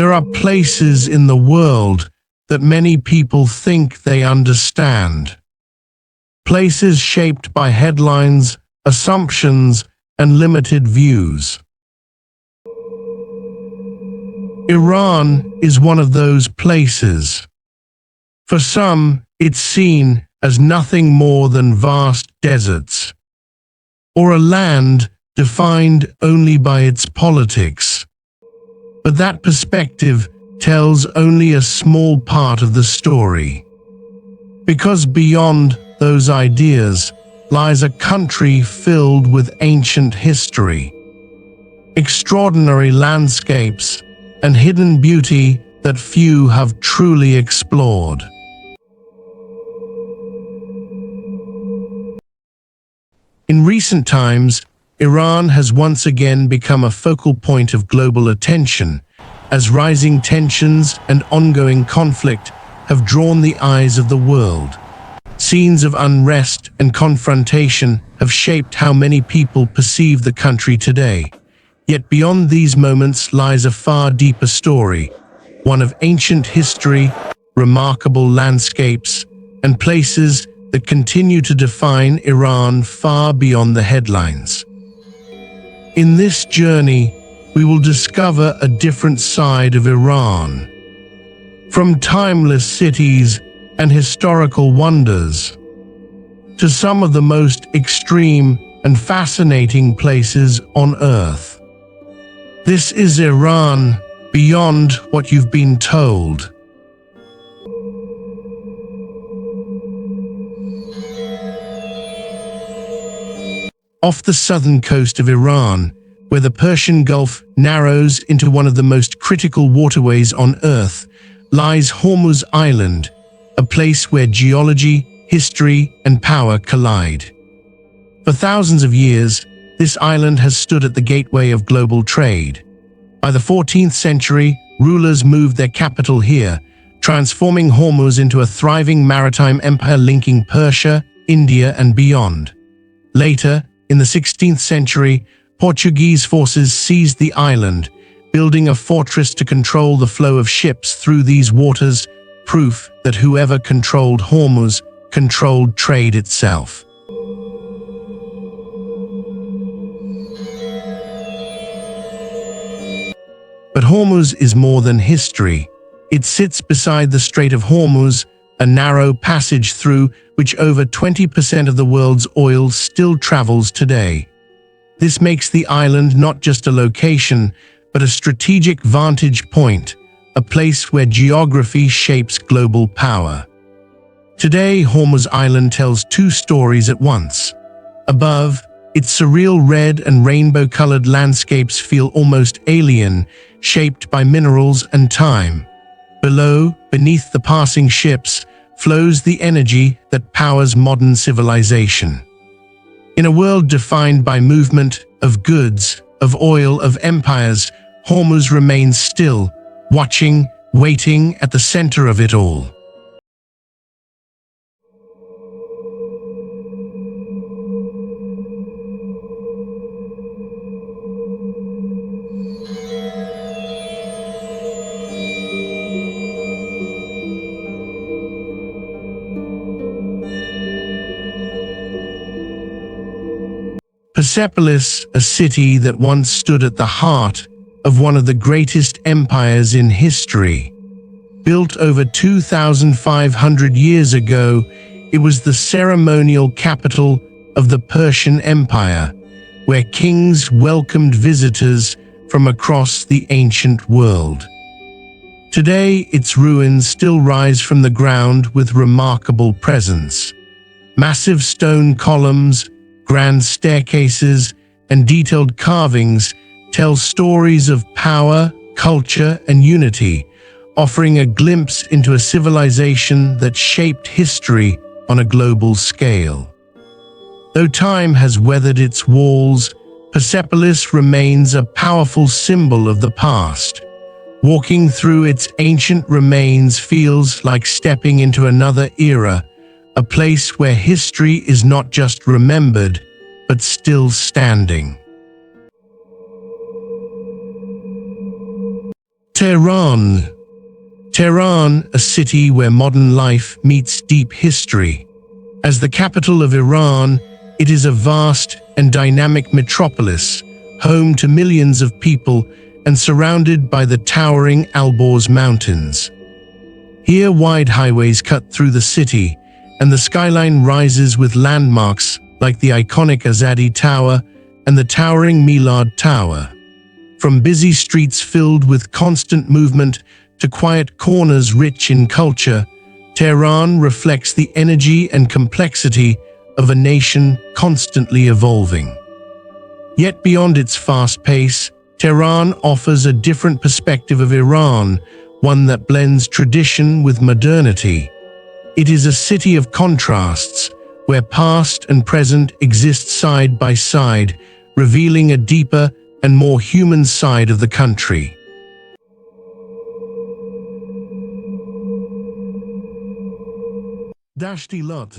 There are places in the world that many people think they understand. Places shaped by headlines, assumptions, and limited views. Iran is one of those places. For some, it's seen as nothing more than vast deserts, or a land defined only by its politics. But that perspective tells only a small part of the story. Because beyond those ideas lies a country filled with ancient history, extraordinary landscapes, and hidden beauty that few have truly explored. In recent times, Iran has once again become a focal point of global attention, as rising tensions and ongoing conflict have drawn the eyes of the world. Scenes of unrest and confrontation have shaped how many people perceive the country today. Yet beyond these moments lies a far deeper story, one of ancient history, remarkable landscapes, and places that continue to define Iran far beyond the headlines. In this journey, we will discover a different side of Iran. From timeless cities and historical wonders, to some of the most extreme and fascinating places on Earth. This is Iran beyond what you've been told. Off the southern coast of Iran, where the Persian Gulf narrows into one of the most critical waterways on Earth, lies Hormuz Island, a place where geology, history, and power collide. For thousands of years, this island has stood at the gateway of global trade. By the 14th century, rulers moved their capital here, transforming Hormuz into a thriving maritime empire linking Persia, India, and beyond. Later, in the 16th century, Portuguese forces seized the island, building a fortress to control the flow of ships through these waters, proof that whoever controlled Hormuz controlled trade itself. But Hormuz is more than history. It sits beside the Strait of Hormuz, a narrow passage through which over 20% of the world's oil still travels today. This makes the island not just a location, but a strategic vantage point, a place where geography shapes global power. Today, Hormuz Island tells two stories at once. Above, its surreal red and rainbow-colored landscapes feel almost alien, shaped by minerals and time. Below, beneath the passing ships, flows the energy that powers modern civilization. In a world defined by movement, of goods, of oil, of empires, Hormuz remains still, watching, waiting at the center of it all. Persepolis, a city that once stood at the heart of one of the greatest empires in history. Built over 2,500 years ago, it was the ceremonial capital of the Persian Empire, where kings welcomed visitors from across the ancient world. Today, its ruins still rise from the ground with remarkable presence. Massive stone columns, grand staircases, and detailed carvings tell stories of power, culture, and unity, offering a glimpse into a civilization that shaped history on a global scale. Though time has weathered its walls, Persepolis remains a powerful symbol of the past. Walking through its ancient remains feels like stepping into another era, a place where history is not just remembered, but still standing. Tehran. Tehran, a city where modern life meets deep history. As the capital of Iran, it is a vast and dynamic metropolis, home to millions of people and surrounded by the towering Alborz Mountains. Here, wide highways cut through the city, and the skyline rises with landmarks like the iconic Azadi Tower and the towering Milad Tower. From busy streets filled with constant movement to quiet corners rich in culture, Tehran reflects the energy and complexity of a nation constantly evolving. Yet beyond its fast pace, Tehran offers a different perspective of Iran, one that blends tradition with modernity. It is a city of contrasts, where past and present exist side by side, revealing a deeper and more human side of the country. Dashti Lot.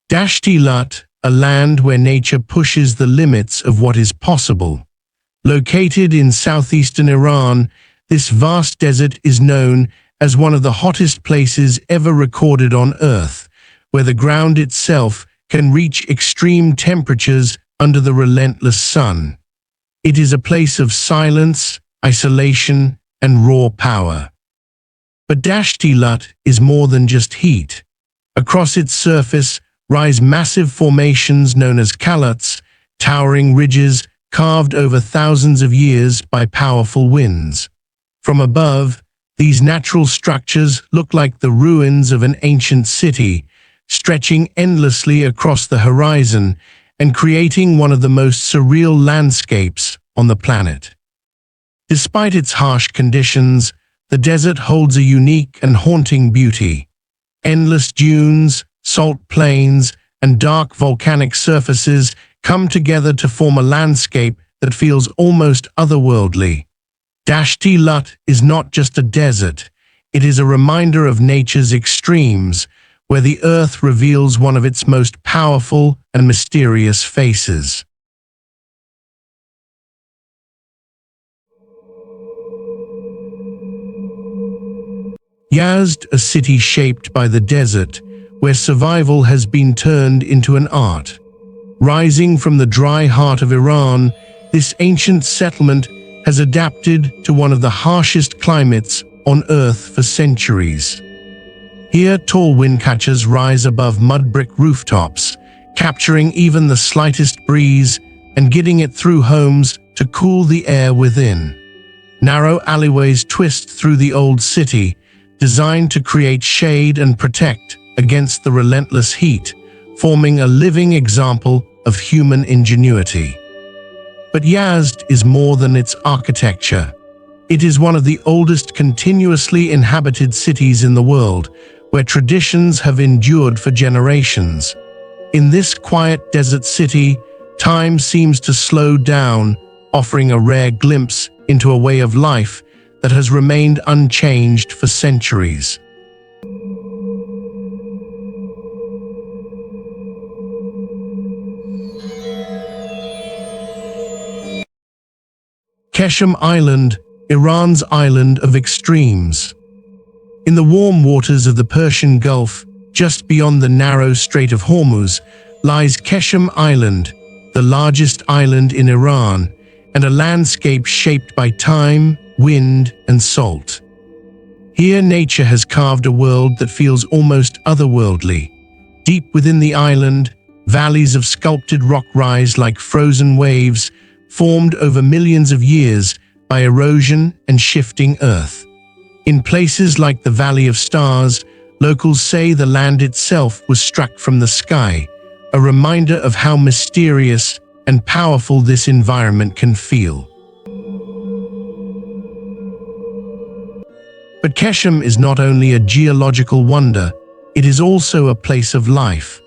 Dashti Lat, a land where nature pushes the limits of what is possible. Located in southeastern Iran, this vast desert is known as one of the hottest places ever recorded on Earth, where the ground itself can reach extreme temperatures under the relentless sun. It is a place of silence, isolation, and raw power. But Dashti Lat is more than just heat. Across its surface rise massive formations known as khalats, towering ridges carved over thousands of years by powerful winds. From above, these natural structures look like the ruins of an ancient city, stretching endlessly across the horizon and creating one of the most surreal landscapes on the planet. Despite its harsh conditions, the desert holds a unique and haunting beauty. Endless dunes, salt plains, and dark volcanic surfaces come together to form a landscape that feels almost otherworldly. Dashti Lat is not just a desert, it is a reminder of nature's extremes, where the earth reveals one of its most powerful and mysterious faces. Yazd, a city shaped by the desert, where survival has been turned into an art. Rising from the dry heart of Iran, this ancient settlement has adapted to one of the harshest climates on Earth for centuries. Here, tall windcatchers rise above mud brick rooftops, capturing even the slightest breeze and getting it through homes to cool the air within. Narrow alleyways twist through the old city, designed to create shade and protect against the relentless heat, forming a living example of human ingenuity. But Yazd is more than its architecture. It is one of the oldest continuously inhabited cities in the world, where traditions have endured for generations. In this quiet desert city, time seems to slow down, offering a rare glimpse into a way of life that has remained unchanged for centuries. Keshem Island, Iran's island of extremes. In the warm waters of the Persian Gulf, just beyond the narrow Strait of Hormuz, lies Keshem Island, the largest island in Iran, and a landscape shaped by time, wind, and salt. Here, nature has carved a world that feels almost otherworldly. Deep within the island, valleys of sculpted rock rise like frozen waves, formed over millions of years by erosion and shifting earth. In places like the Valley of Stars, locals say the land itself was struck from the sky, a reminder of how mysterious and powerful this environment can feel. But Keshem is not only a geological wonder, it is also a place of life.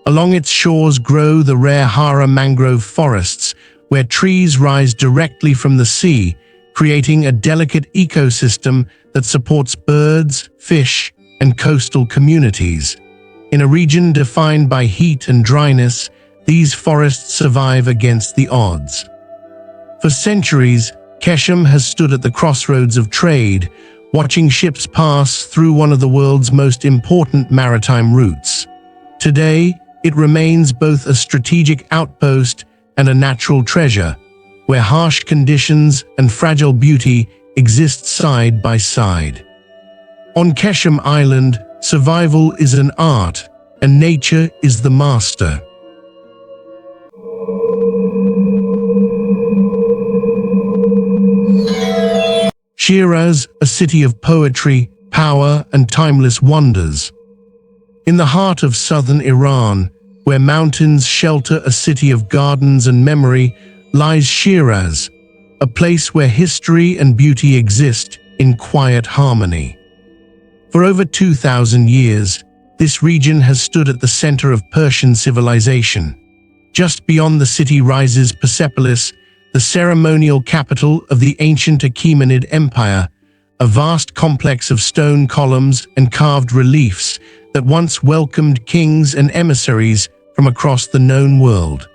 Along its shores grow the rare Hara mangrove forests, where trees rise directly from the sea, creating a delicate ecosystem that supports birds, fish, and coastal communities. In a region defined by heat and dryness, these forests survive against the odds. For centuries, Keshem has stood at the crossroads of trade, watching ships pass through one of the world's most important maritime routes. Today, it remains both a strategic outpost and a natural treasure, where harsh conditions and fragile beauty exist side by side. On Keshem Island, survival is an art, and nature is the master. Shiraz, a city of poetry, power, and timeless wonders. In the heart of southern Iran, where mountains shelter a city of gardens and memory, lies Shiraz, a place where history and beauty exist in quiet harmony. For over 2,000 years, this region has stood at the center of Persian civilization. Just beyond the city rises Persepolis, the ceremonial capital of the ancient Achaemenid Empire, a vast complex of stone columns and carved reliefs that once welcomed kings and emissaries from across the known world.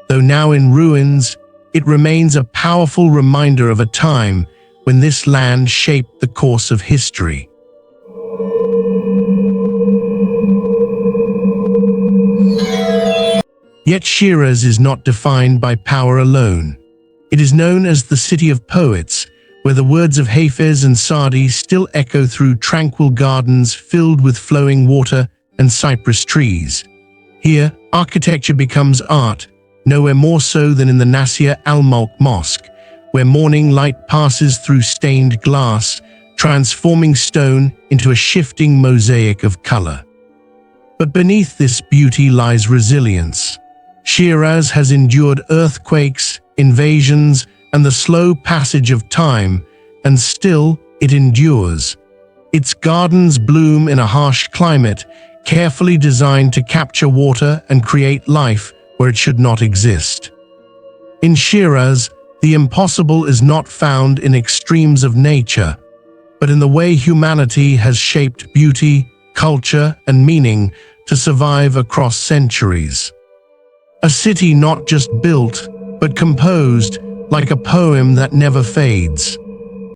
Though now in ruins, it remains a powerful reminder of a time when this land shaped the course of history. Yet Shiraz is not defined by power alone. It is known as the City of Poets, where the words of Hafez and Saadi still echo through tranquil gardens filled with flowing water and cypress trees. Here, architecture becomes art, nowhere more so than in the Nasir al-Mulk Mosque, where morning light passes through stained glass, transforming stone into a shifting mosaic of color. But beneath this beauty lies resilience. Shiraz has endured earthquakes, invasions, and the slow passage of time, and still it endures. Its gardens bloom in a harsh climate, carefully designed to capture water and create life where it should not exist. In Shiraz, the impossible is not found in extremes of nature, but in the way humanity has shaped beauty, culture, and meaning to survive across centuries. A city not just built, but composed, like a poem that never fades.